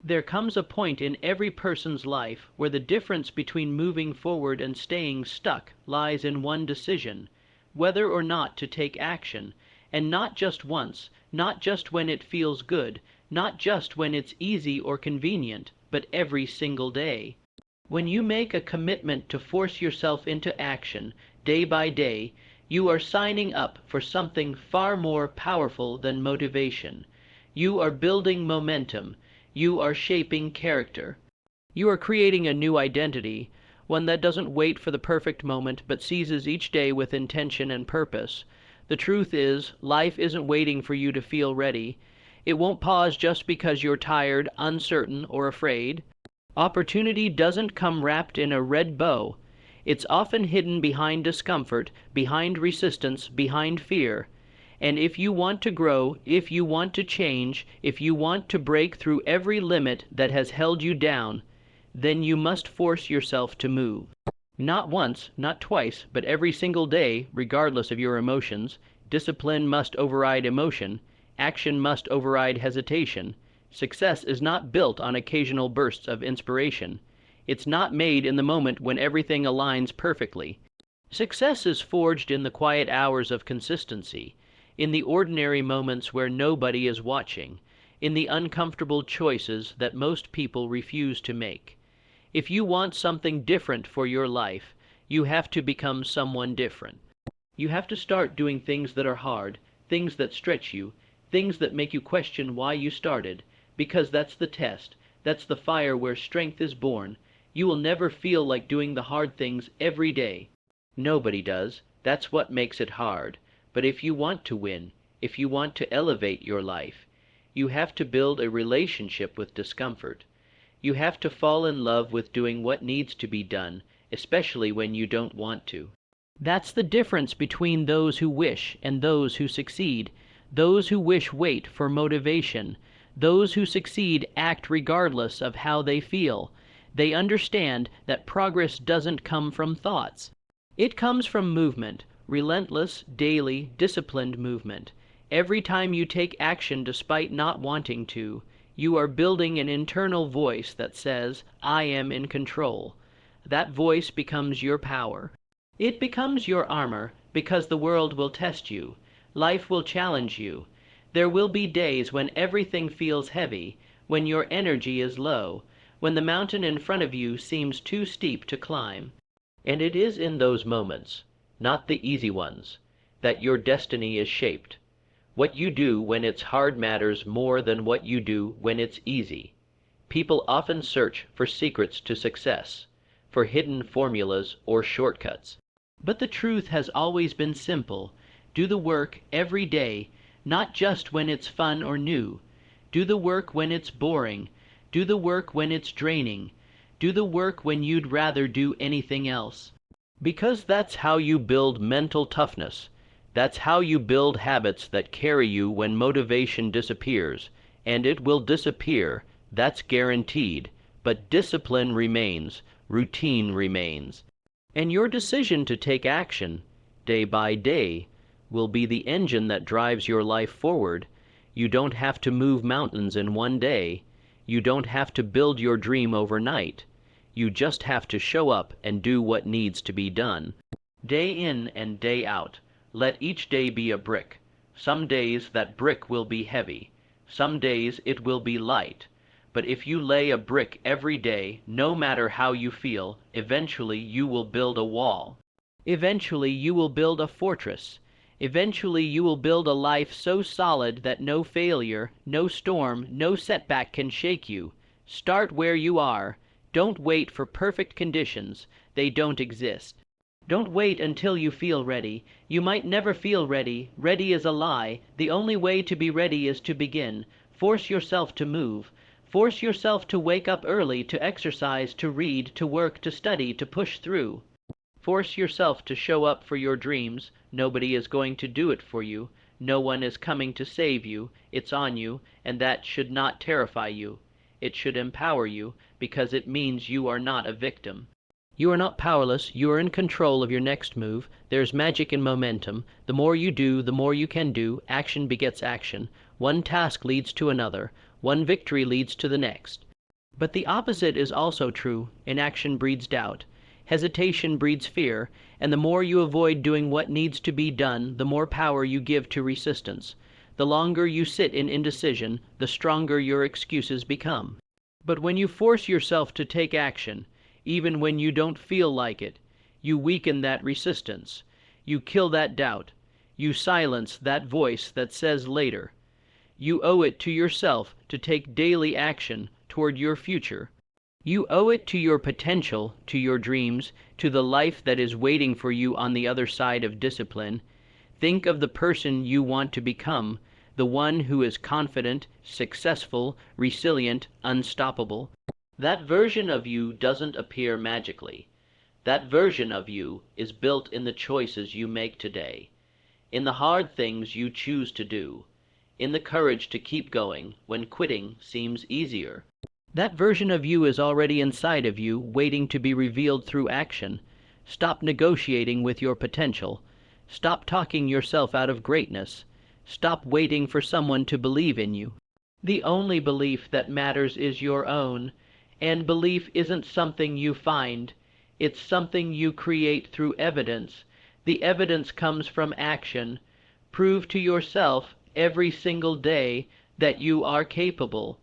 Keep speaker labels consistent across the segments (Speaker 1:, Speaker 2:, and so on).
Speaker 1: There comes a point in every person's life where the difference between moving forward and staying stuck lies in one decision, whether or not to take action, and not just once, not just when it feels good, not just when it's easy or convenient, but every single day. When you make a commitment to force yourself into action, day by day, you are signing up for something far more powerful than motivation. You are building momentum. You are shaping character. You are creating a new identity, one that doesn't wait for the perfect moment but seizes each day with intention and purpose. The truth is, life isn't waiting for you to feel ready. It won't pause just because you're tired, uncertain, or afraid. Opportunity doesn't come wrapped in a red bow. It's often hidden behind discomfort, behind resistance, behind fear. And if you want to grow, if you want to change, if you want to break through every limit that has held you down, then you must force yourself to move. Not once, not twice, but every single day, regardless of your emotions. Discipline must override emotion. Action must override hesitation. Success is not built on occasional bursts of inspiration. It's not made in the moment when everything aligns perfectly. Success is forged in the quiet hours of consistency, in the ordinary moments where nobody is watching, in the uncomfortable choices that most people refuse to make. If you want something different for your life, you have to become someone different. You have to start doing things that are hard, things that stretch you, things that make you question why you started, because that's the test, that's the fire where strength is born. You will never feel like doing the hard things every day. Nobody does. That's what makes it hard. But if you want to win, if you want to elevate your life, you have to build a relationship with discomfort. You have to fall in love with doing what needs to be done, especially when you don't want to. That's the difference between those who wish and those who succeed. Those who wish wait for motivation. Those who succeed act regardless of how they feel. They understand that progress doesn't come from thoughts. It comes from movement. Relentless, daily, disciplined movement. Every time you take action despite not wanting to, you are building an internal voice that says, "I am in control." That voice becomes your power. It becomes your armor, because the world will test you. Life will challenge you. There will be days when everything feels heavy, when your energy is low, when the mountain in front of you seems too steep to climb. And it is in those moments, not the easy ones, that your destiny is shaped. What you do when it's hard matters more than what you do when it's easy. People often search for secrets to success, for hidden formulas or shortcuts. But the truth has always been simple. Do the work every day, not just when it's fun or new. Do the work when it's boring. Do the work when it's draining. Do the work when you'd rather do anything else. Because that's how you build mental toughness. That's how you build habits that carry you when motivation disappears. And it will disappear, that's guaranteed. But discipline remains, routine remains. And your decision to take action, day by day, will be the engine that drives your life forward. You don't have to move mountains in one day. You don't have to build your dream overnight. You just have to show up and do what needs to be done. Day in and day out, let each day be a brick. Some days that brick will be heavy. Some days it will be light. But if you lay a brick every day, no matter how you feel, eventually you will build a wall. Eventually you will build a fortress. Eventually you will build a life so solid that no failure, no storm, no setback can shake you. Start where you are. Don't wait for perfect conditions. They don't exist. Don't wait until you feel ready. You might never feel ready. Ready is a lie. The only way to be ready is to begin. Force yourself to move. Force yourself to wake up early, to exercise, to read, to work, to study, to push through. Force yourself to show up for your dreams. Nobody is going to do it for you. No one is coming to save you. It's on you, and that should not terrify you. It should empower you, because it means you are not a victim. You are not powerless. You are in control of your next move. There's magic in momentum. The more you do, the more you can do. Action begets action. One task leads to another. One victory leads to the next. But the opposite is also true. Inaction breeds doubt. Hesitation breeds fear, and the more you avoid doing what needs to be done, the more power you give to resistance. The longer you sit in indecision, the stronger your excuses become. But when you force yourself to take action, even when you don't feel like it, you weaken that resistance. You kill that doubt. You silence that voice that says later. You owe it to yourself to take daily action toward your future. You owe it to your potential, to your dreams, to the life that is waiting for you on the other side of discipline. Think of the person you want to become, the one who is confident, successful, resilient, unstoppable. That version of you doesn't appear magically. That version of you is built in the choices you make today, in the hard things you choose to do, in the courage to keep going when quitting seems easier. That version of you is already inside of you, waiting to be revealed through action. Stop negotiating with your potential. Stop talking yourself out of greatness. Stop waiting for someone to believe in you. The only belief that matters is your own, and belief isn't something you find. It's something you create through evidence. The evidence comes from action. Prove to yourself every single day that you are capable.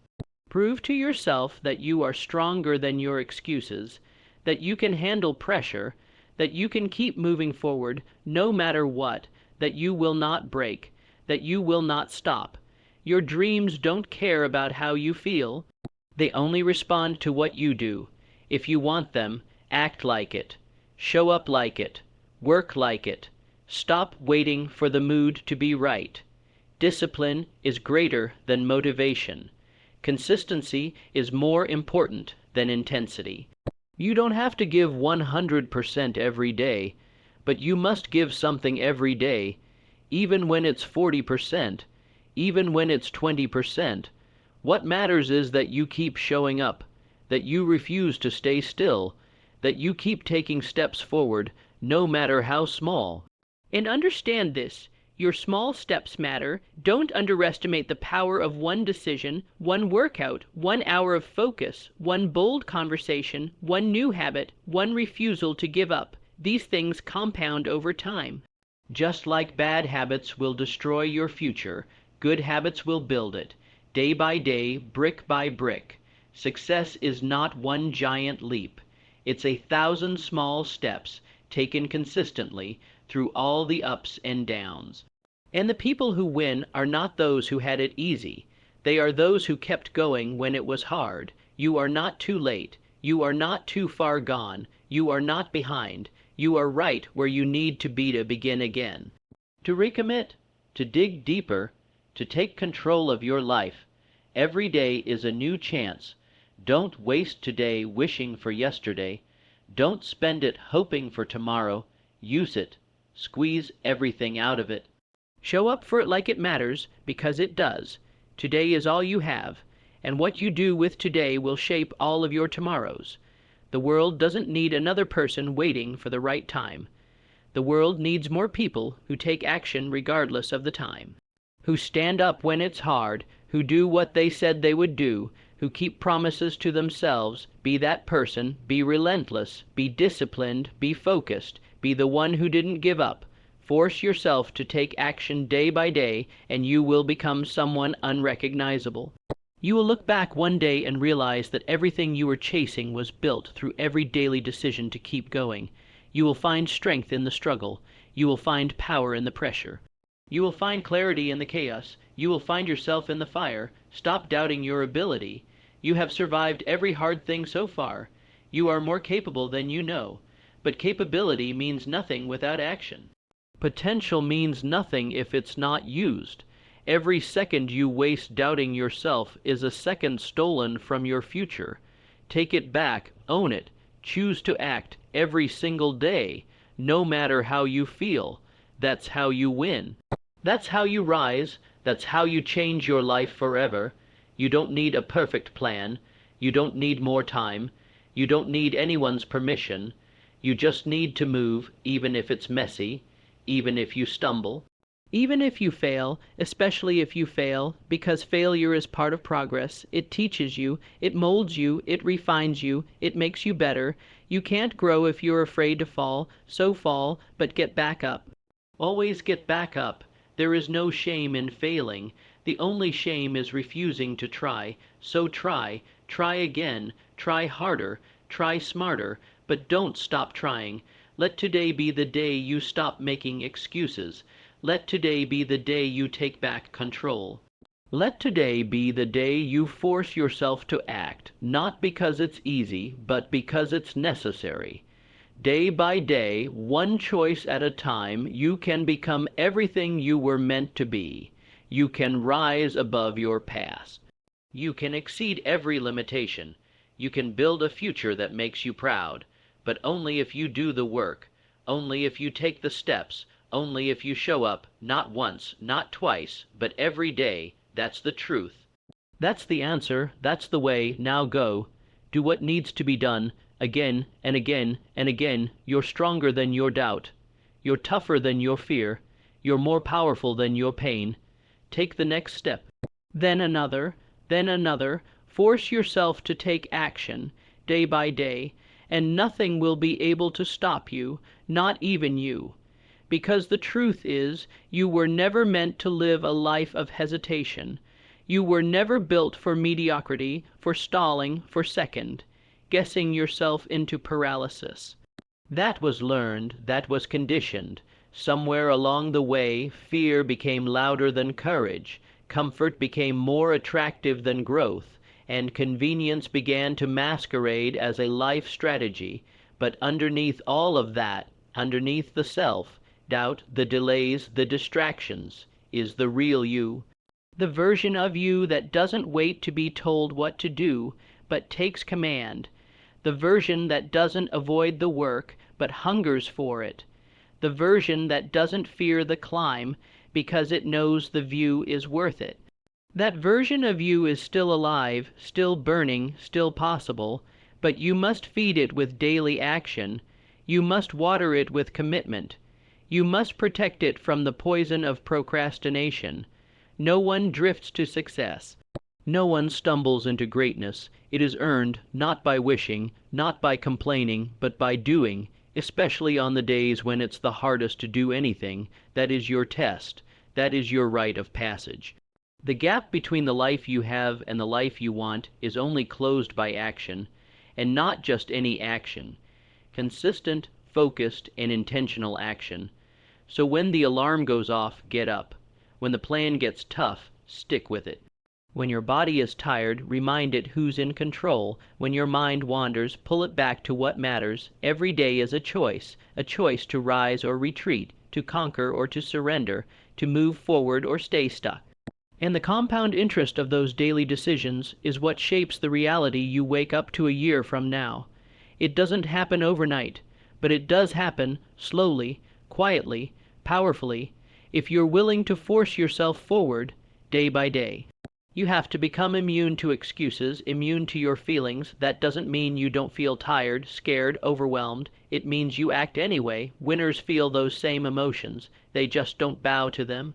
Speaker 1: Prove to yourself that you are stronger than your excuses, that you can handle pressure, that you can keep moving forward no matter what, that you will not break, that you will not stop. Your dreams don't care about how you feel. They only respond to what you do. If you want them, act like it. Show up like it. Work like it. Stop waiting for the mood to be right. Discipline is greater than motivation. Consistency is more important than intensity. You don't have to give 100% every day, but you must give something every day, even when it's 40%, even when it's 20%. What matters is that you keep showing up, that you refuse to stay still, that you keep taking steps forward, no matter how small. And understand this. Your small steps matter. Don't underestimate the power of one decision, one workout, 1 hour of focus, one bold conversation, one new habit, one refusal to give up. These things compound over time. Just like bad habits will destroy your future, good habits will build it, day by day, brick by brick. Success is not one giant leap. It's 1,000 small steps, taken consistently, through all the ups and downs. And the people who win are not those who had it easy. They are those who kept going when it was hard. You are not too late. You are not too far gone. You are not behind. You are right where you need to be to begin again. To recommit, to dig deeper, to take control of your life. Every day is a new chance. Don't waste today wishing for yesterday. Don't spend it hoping for tomorrow. Use it. Squeeze everything out of it. Show up for it like it matters, because it does. Today is all you have, and what you do with today will shape all of your tomorrows. The world doesn't need another person waiting for the right time. The world needs more people who take action regardless of the time, who stand up when it's hard, who do what they said they would do, who keep promises to themselves. Be that person. Be relentless. Be disciplined. Be focused. Be the one who didn't give up. Force yourself to take action day by day, and you will become someone unrecognizable. You will look back one day and realize that everything you were chasing was built through every daily decision to keep going. You will find strength in the struggle. You will find power in the pressure. You will find clarity in the chaos. You will find yourself in the fire. Stop doubting your ability. You have survived every hard thing so far. You are more capable than you know. But capability means nothing without action. Potential means nothing if it's not used. Every second you waste doubting yourself is a second stolen from your future. Take it back, own it, choose to act every single day, no matter how you feel. That's how you win. That's how you rise. That's how you change your life forever. You don't need a perfect plan. You don't need more time. You don't need anyone's permission. You just need to move, even if it's messy, even if you stumble, Even if you fail, especially if you fail, because failure is part of progress, it teaches you, it molds you, it refines you, it makes you better. You can't grow if you're afraid to fall, so fall, but get back up. Always get back up. There is no shame in failing. The only shame is refusing to try. So try again, try harder, try smarter, but don't stop trying. Let today be the day you stop making excuses. Let today be the day you take back control. Let today be the day you force yourself to act, not because it's easy, but because it's necessary. Day by day, one choice at a time, you can become everything you were meant to be. You can rise above your past. You can exceed every limitation. You can build a future that makes you proud, but only if you do the work, only if you take the steps, only if you show up, not once, not twice, but every day. That's the truth. That's the answer. That's the way. Now go. Do what needs to be done. Again and again and again. You're stronger than your doubt. You're tougher than your fear. You're more powerful than your pain. Take the next step. Then another. Then another. Force yourself to take action, day by day, and nothing will be able to stop you, not even you. Because the truth is, you were never meant to live a life of hesitation. You were never built for mediocrity, for stalling, for second, guessing yourself into paralysis. That was learned, that was conditioned. Somewhere along the way, fear became louder than courage, comfort became more attractive than growth, and convenience began to masquerade as a life strategy. But underneath all of that, underneath the self, doubt, the delays, the distractions, is the real you. The version of you that doesn't wait to be told what to do, but takes command. The version that doesn't avoid the work, but hungers for it. The version that doesn't fear the climb, because it knows the view is worth it. That version of you is still alive, still burning, still possible, but you must feed it with daily action. You must water it with commitment. You must protect it from the poison of procrastination. No one drifts to success. No one stumbles into greatness. It is earned, not by wishing, not by complaining, but by doing, especially on the days when it's the hardest to do anything. That is your test. That is your rite of passage. The gap between the life you have and the life you want is only closed by action, and not just any action. Consistent, focused, and intentional action. So when the alarm goes off, get up. When the plan gets tough, stick with it. When your body is tired, remind it who's in control. When your mind wanders, pull it back to what matters. Every day is a choice to rise or retreat, to conquer or to surrender, to move forward or stay stuck. And the compound interest of those daily decisions is what shapes the reality you wake up to a year from now. It doesn't happen overnight, but it does happen slowly, quietly, powerfully, if you're willing to force yourself forward day by day. You have to become immune to excuses, immune to your feelings. That doesn't mean you don't feel tired, scared, overwhelmed. It means you act anyway. Winners feel those same emotions. They just don't bow to them.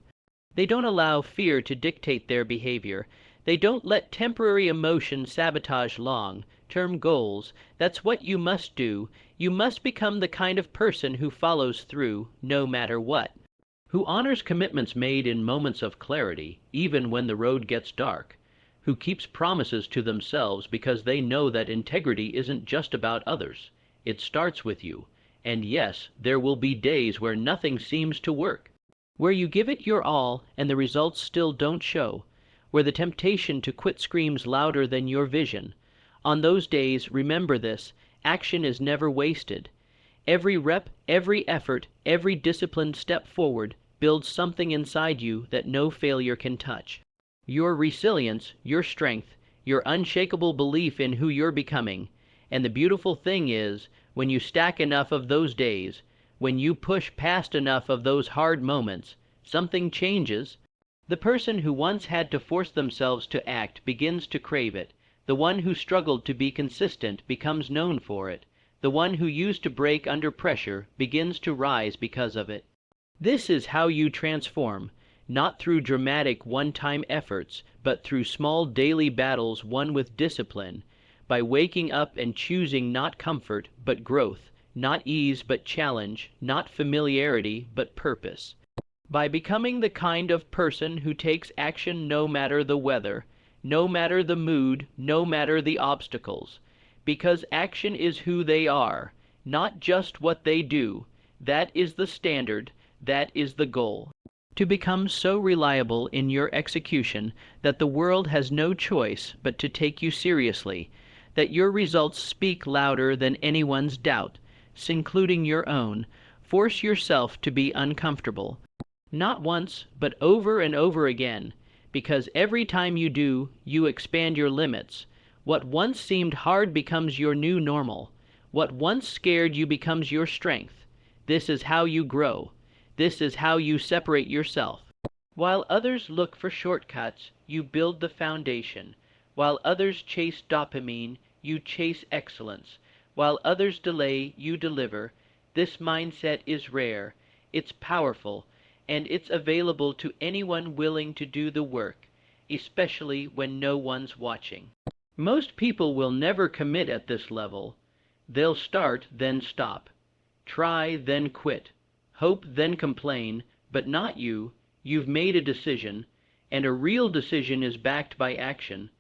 Speaker 1: They don't allow fear to dictate their behavior. They don't let temporary emotion sabotage long-term goals. That's what you must do. You must become the kind of person who follows through, no matter what. Who honors commitments made in moments of clarity, even when the road gets dark. Who keeps promises to themselves because they know that integrity isn't just about others. It starts with you. And yes, there will be days where nothing seems to work. Where you give it your all and the results still don't show. Where the temptation to quit screams louder than your vision. On those days, remember this: action is never wasted. Every rep, every effort, every disciplined step forward builds something inside you that no failure can touch. Your resilience, your strength, your unshakable belief in who you're becoming. And the beautiful thing is, when you stack enough of those days, when you push past enough of those hard moments, something changes. The person who once had to force themselves to act begins to crave it. The one who struggled to be consistent becomes known for it. The one who used to break under pressure begins to rise because of it. This is how you transform, not through dramatic one-time efforts, but through small daily battles won with discipline, by waking up and choosing not comfort, but growth, not ease, but challenge, not familiarity, but purpose. By becoming the kind of person who takes action no matter the weather, no matter the mood, no matter the obstacles. Because action is who they are, not just what they do. That is the standard, that is the goal. To become so reliable in your execution that the world has no choice but to take you seriously, that your results speak louder than anyone's doubt, including your own. Force yourself to be uncomfortable. Not once, but over and over again, because every time you do, you expand your limits. What once seemed hard becomes your new normal. What once scared you becomes your strength. This is how you grow. This is how you separate yourself. While others look for shortcuts, you build the foundation. While others chase dopamine, you chase excellence. While others delay, you deliver. This mindset is rare, it's powerful, and it's available to anyone willing to do the work, especially when no one's watching. Most people will never commit at this level. They'll start, then stop. Try, then quit. Hope, then complain, but not you. You've made a decision, and a real decision is backed by action,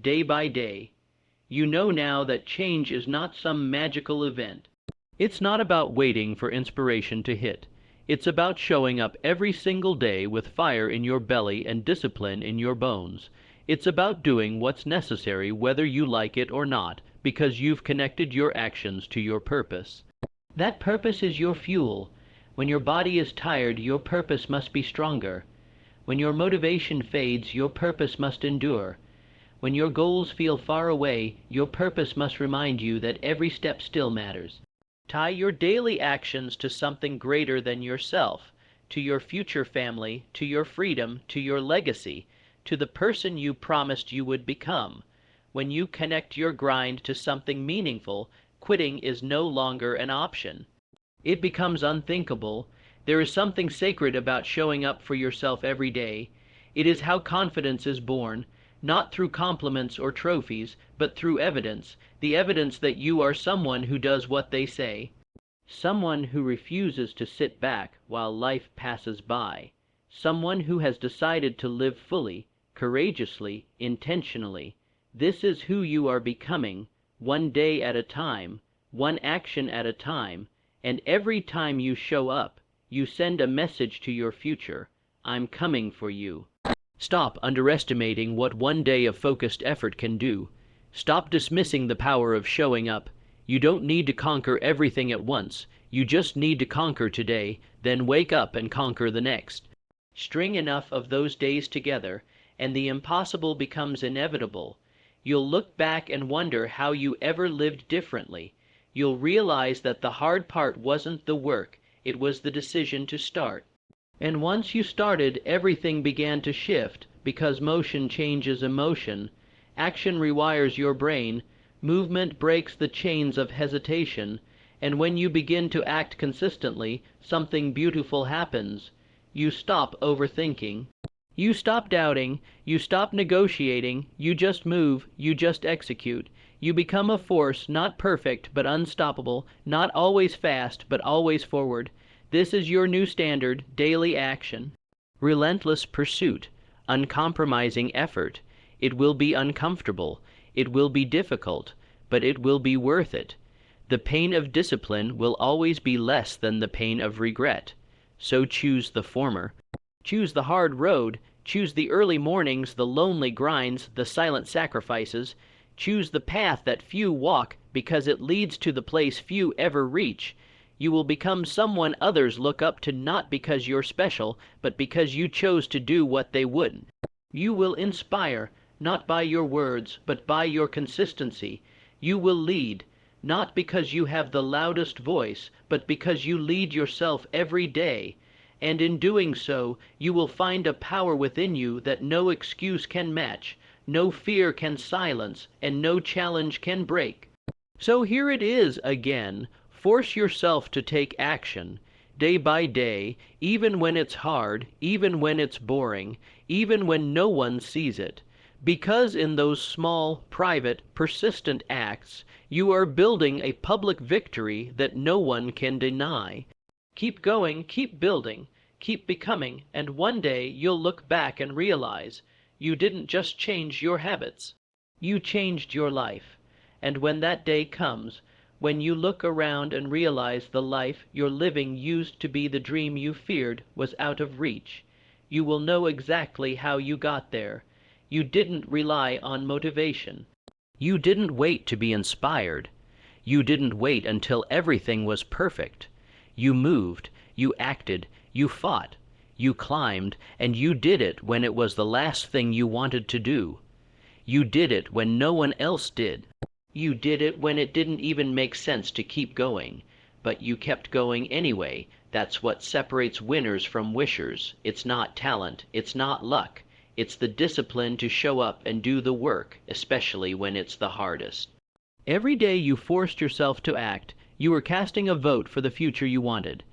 Speaker 1: day by day. You know now that change is not some magical event. It's not about waiting for inspiration to hit. It's about showing up every single day with fire in your belly and discipline in your bones. It's about doing what's necessary whether you like it or not, because you've connected your actions to your purpose. That purpose is your fuel. When your body is tired, your purpose must be stronger. When your motivation fades, your purpose must endure. When your goals feel far away, your purpose must remind you that every step still matters. Tie your daily actions to something greater than yourself, to your future family, to your freedom, to your legacy, to the person you promised you would become. When you connect your grind to something meaningful, quitting is no longer an option. It becomes unthinkable. There is something sacred about showing up for yourself every day. It is how confidence is born, not through compliments or trophies, but through evidence, the evidence that you are someone who does what they say, someone who refuses to sit back while life passes by, someone who has decided to live fully, courageously, intentionally. This is who you are becoming, one day at a time, one action at a time, and every time you show up, you send a message to your future: I'm coming for you. Stop underestimating what one day of focused effort can do. Stop dismissing the power of showing up. You don't need to conquer everything at once. You just need to conquer today, then wake up and conquer the next. String enough of those days together, and the impossible becomes inevitable. You'll look back and wonder how you ever lived differently. You'll realize that the hard part wasn't the work, it was the decision to start. And once you started, everything began to shift, because motion changes emotion. Action rewires your brain. Movement breaks the chains of hesitation. And when you begin to act consistently, something beautiful happens. You stop overthinking. You stop doubting. You stop negotiating. You just move. You just execute. You become a force, not perfect, but unstoppable, not always fast, but always forward. This is your new standard: daily action. Relentless pursuit, uncompromising effort. It will be uncomfortable, it will be difficult, but it will be worth it. The pain of discipline will always be less than the pain of regret. So choose the former. Choose the hard road. Choose the early mornings, the lonely grinds, the silent sacrifices. Choose the path that few walk, because it leads to the place few ever reach. You will become someone others look up to, not because you're special, but because you chose to do what they wouldn't. You will inspire, not by your words, but by your consistency. You will lead, not because you have the loudest voice, but because you lead yourself every day. And in doing so, you will find a power within you that no excuse can match, no fear can silence, and no challenge can break. So here it is again. Force yourself to take action. day by day, even when it's hard, even when it's boring, even when no one sees it. Because in those small, private, persistent acts, you are building a public victory that no one can deny. Keep going, keep building, keep becoming, and one day you'll look back and realize you didn't just change your habits, you changed your life. And when that day comes, when you look around and realize the life you're living used to be the dream you feared was out of reach, you will know exactly how you got there. You didn't rely on motivation. You didn't wait to be inspired. You didn't wait until everything was perfect. You moved, you acted, you fought, you climbed, and you did it when it was the last thing you wanted to do. You did it when no one else did. You did it when it didn't even make sense to keep going. But you kept going anyway. That's what separates winners from wishers. It's not talent, it's not luck. It's the discipline to show up and do the work, especially when it's the hardest. Every day you forced yourself to act, you were casting a vote for the future you wanted.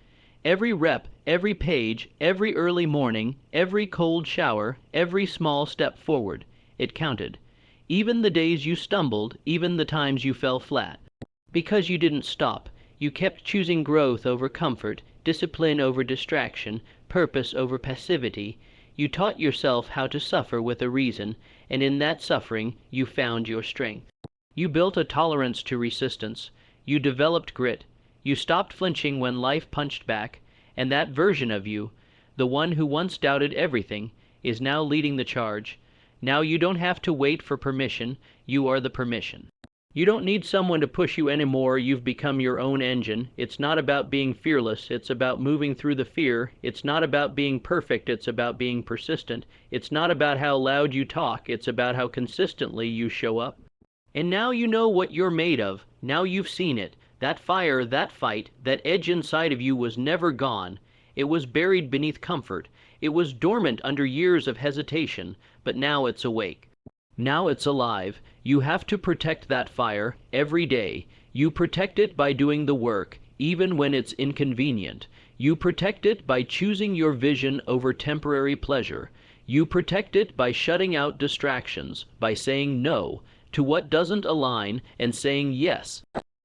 Speaker 1: Every rep, every page, every early morning, every cold shower, every small step forward, it counted. Even the days you stumbled, even the times you fell flat. Because you didn't stop, you kept choosing growth over comfort, discipline over distraction, purpose over passivity. You taught yourself how to suffer with a reason, and in that suffering you found your strength. You built a tolerance to resistance. You developed grit. You stopped flinching when life punched back, and that version of you, the one who once doubted everything, is now leading the charge. Now you don't have to wait for permission, you are the permission. You don't need someone to push you anymore, you've become your own engine. It's not about being fearless, it's about moving through the fear. It's not about being perfect, it's about being persistent. It's not about how loud you talk, it's about how consistently you show up. And now you know what you're made of. Now you've seen it. That fire, that fight, that edge inside of you was never gone. It was buried beneath comfort. It was dormant under years of hesitation, but now it's awake. Now it's alive. You have to protect that fire every day. You protect it by doing the work, even when it's inconvenient. You protect it by choosing your vision over temporary pleasure. You protect it by shutting out distractions, by saying no to what doesn't align and saying yes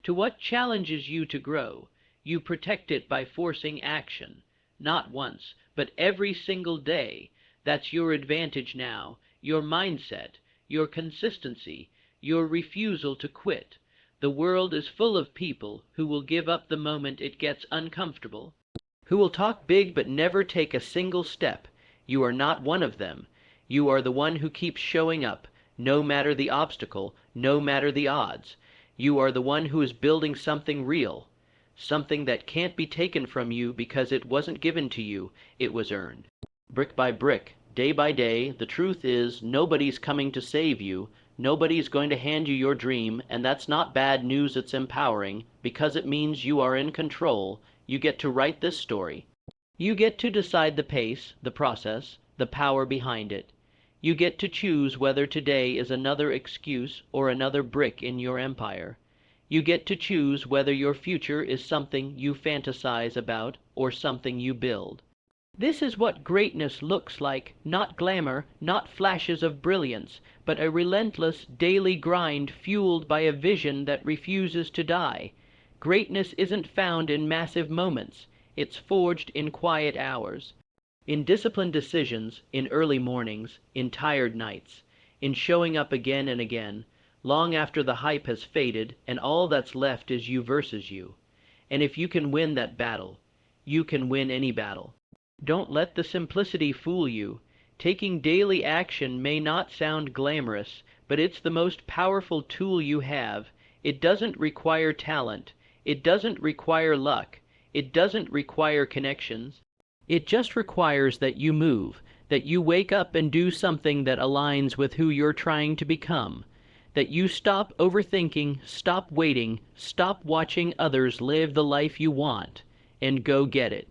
Speaker 1: to what challenges you to grow. You protect it by forcing action, not once, but every single day. That's your advantage now, your mindset, your consistency, your refusal to quit. The world is full of people who will give up the moment it gets uncomfortable, who will talk big but never take a single step. You are not one of them. You are the one who keeps showing up, no matter the obstacle, no matter the odds. You are the one who is building something real, something that can't be taken from you because it wasn't given to you, it was earned. Brick by brick, day by day, the truth is nobody's coming to save you. Nobody's going to hand you your dream, and that's not bad news, it's empowering, because it means you are in control. You get to write this story. You get to decide the pace, the process, the power behind it. You get to choose whether today is another excuse or another brick in your empire. You get to choose whether your future is something you fantasize about or something you build. This is what greatness looks like, not glamour, not flashes of brilliance, but a relentless daily grind fueled by a vision that refuses to die. Greatness isn't found in massive moments, it's forged in quiet hours. In disciplined decisions, in early mornings, in tired nights, in showing up again and again, long after the hype has faded and all that's left is you versus you. And if you can win that battle, you can win any battle. Don't let the simplicity fool you. Taking daily action may not sound glamorous, but it's the most powerful tool you have. It doesn't require talent. It doesn't require luck. It doesn't require connections. It just requires that you move, that you wake up and do something that aligns with who you're trying to become, that you stop overthinking, stop waiting, stop watching others live the life you want, and go get it.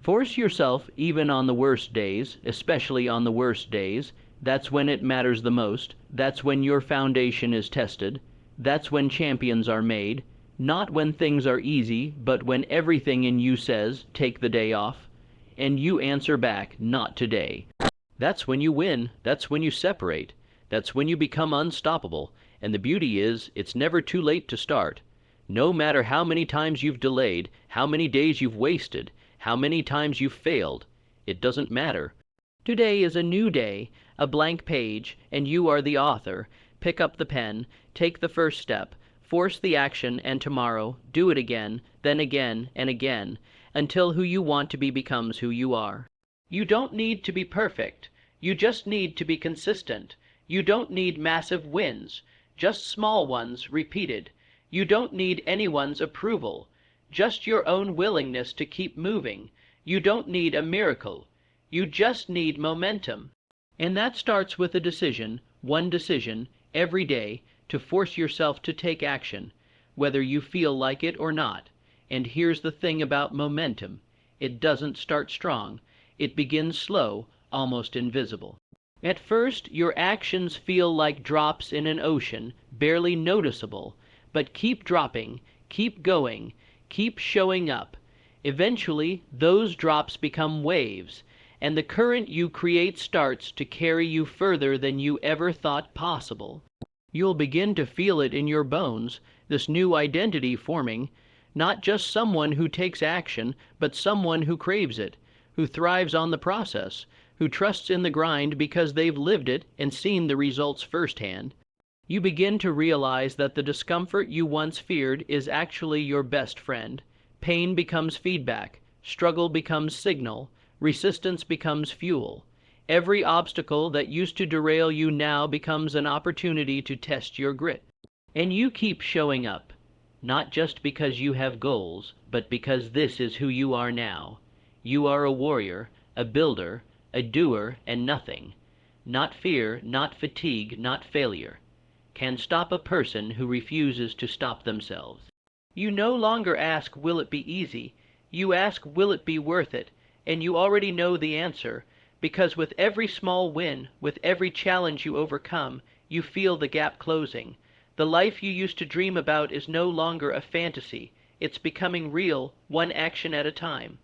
Speaker 1: Force yourself even on the worst days, especially on the worst days. That's when it matters the most. That's when your foundation is tested. That's when champions are made. Not when things are easy, but when everything in you says, take the day off, and you answer back, not today. That's when you win. That's when you separate. That's when you become unstoppable. And the beauty is, it's never too late to start. No matter how many times you've delayed, how many days you've wasted, how many times you've failed, it doesn't matter. Today is a new day, a blank page, and you are the author. Pick up the pen, take the first step, force the action, and tomorrow, do it again, then again, and again, until who you want to be becomes who you are. You don't need to be perfect. You just need to be consistent. You don't need massive wins, just small ones repeated. You don't need anyone's approval, just your own willingness to keep moving. You don't need a miracle. You just need momentum. And that starts with a decision, one decision, every day, to force yourself to take action, whether you feel like it or not. And here's the thing about momentum. It doesn't start strong. It begins slow, almost invisible. At first, your actions feel like drops in an ocean, barely noticeable. But keep dropping, keep going, keep showing up. Eventually, those drops become waves, and the current you create starts to carry you further than you ever thought possible. You'll begin to feel it in your bones, this new identity forming, not just someone who takes action, but someone who craves it, who thrives on the process, who trusts in the grind because they've lived it and seen the results firsthand. You begin to realize that the discomfort you once feared is actually your best friend. Pain becomes feedback, struggle becomes signal, resistance becomes fuel. Every obstacle that used to derail you now becomes an opportunity to test your grit. And you keep showing up, not just because you have goals, but because this is who you are now. You are a warrior, a builder, a doer, and nothing. Not fear, not fatigue, not failure can stop a person who refuses to stop themselves. You no longer ask, will it be easy? You ask, will it be worth it? And you already know the answer, because with every small win, with every challenge you overcome, you feel the gap closing. The life you used to dream about is no longer a fantasy. It's becoming real, one action at a time.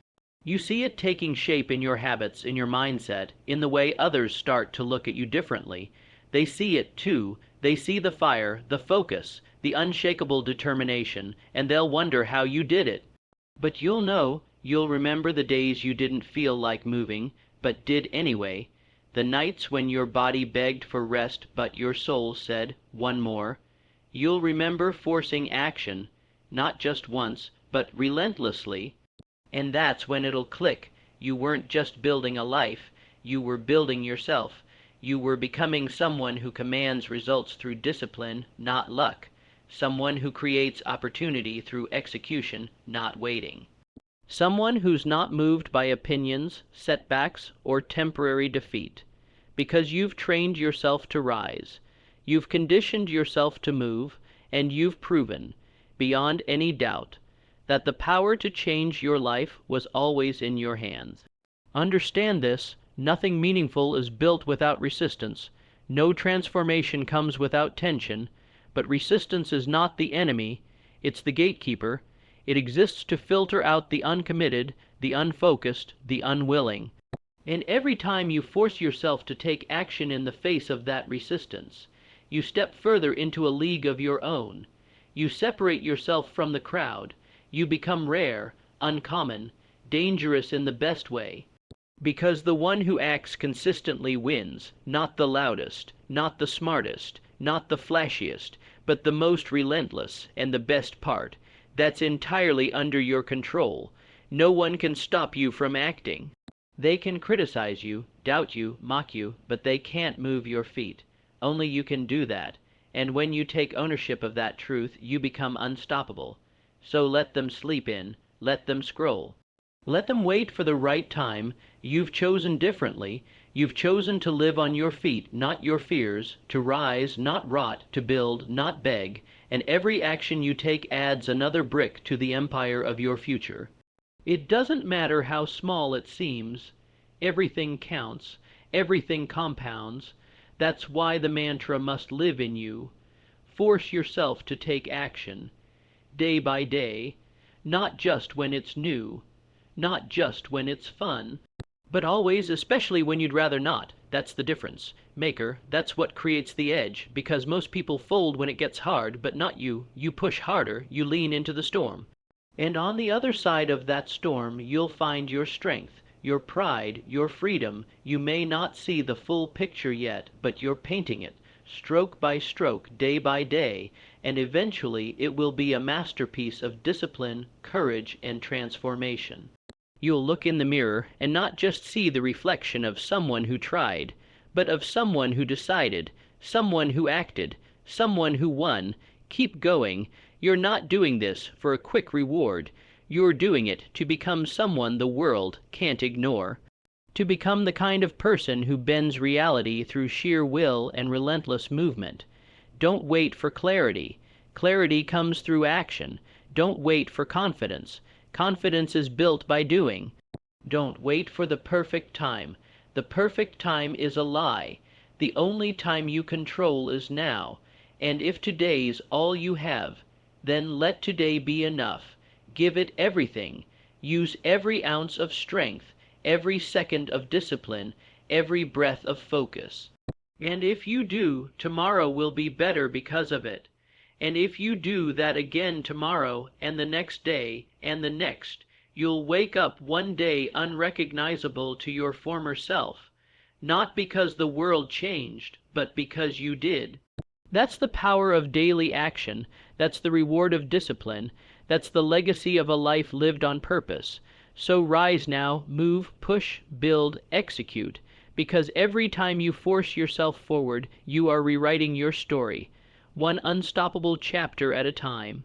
Speaker 1: You see it taking shape in your habits, in your mindset, in the way others start to look at you differently. They see it too. They see the fire, the focus, the unshakable determination, and they'll wonder how you did it. But you'll remember the days you didn't feel like moving, but did anyway, the nights when your body begged for rest but your soul said, one more. You'll remember forcing action, not just once, but relentlessly, and that's when it'll click. You weren't just building a life, you were building yourself. You were becoming someone who commands results through discipline, not luck. Someone who creates opportunity through execution, not waiting. Someone who's not moved by opinions, setbacks, or temporary defeat. Because you've trained yourself to rise. You've conditioned yourself to move, and you've proven, beyond any doubt, that the power to change your life was always in your hands. Understand this. Nothing meaningful is built without resistance. No transformation comes without tension. But resistance is not the enemy, it's the gatekeeper. It exists to filter out the uncommitted, the unfocused, the unwilling. And every time you force yourself to take action in the face of that resistance, you step further into a league of your own. You separate yourself from the crowd. You become rare, uncommon, dangerous in the best way. Because the one who acts consistently wins, not the loudest, not the smartest, not the flashiest, but the most relentless, and the best part. That's entirely under your control. No one can stop you from acting. They can criticize you, doubt you, mock you, but they can't move your feet. Only you can do that. And when you take ownership of that truth, you become unstoppable. So let them sleep in, let them scroll. Let them wait for the right time. You've chosen differently. You've chosen to live on your feet, not your fears, to rise, not rot, to build, not beg, and every action you take adds another brick to the empire of your future. It doesn't matter how small it seems. Everything counts. Everything compounds. That's why the mantra must live in you. Force yourself to take action. day by day, not just when it's new, not just when it's fun, but always, especially when you'd rather not. That's the difference, maker. That's what creates the edge, because most people fold when it gets hard, but not you. You push harder, you lean into the storm. And on the other side of that storm, you'll find your strength, your pride, your freedom. You may not see the full picture yet, but you're painting it, stroke by stroke, day by day, and eventually it will be a masterpiece of discipline, courage, and transformation. You'll look in the mirror and not just see the reflection of someone who tried, but of someone who decided, someone who acted, someone who won. Keep going. You're not doing this for a quick reward. You're doing it to become someone the world can't ignore. To become the kind of person who bends reality through sheer will and relentless movement. Don't wait for clarity. Clarity comes through action. Don't wait for confidence. Confidence is built by doing. Don't wait for the perfect time. The perfect time is a lie. The only time you control is now. And if today's all you have, then let today be enough. Give it everything. Use every ounce of strength, every second of discipline, every breath of focus. And if you do, tomorrow will be better because of it. And if you do that again tomorrow, and the next day, and the next, you'll wake up one day unrecognizable to your former self. Not because the world changed, but because you did. That's the power of daily action. That's the reward of discipline. That's the legacy of a life lived on purpose. So rise now, move, push, build, execute, because every time you force yourself forward, you are rewriting your story, one unstoppable chapter at a time.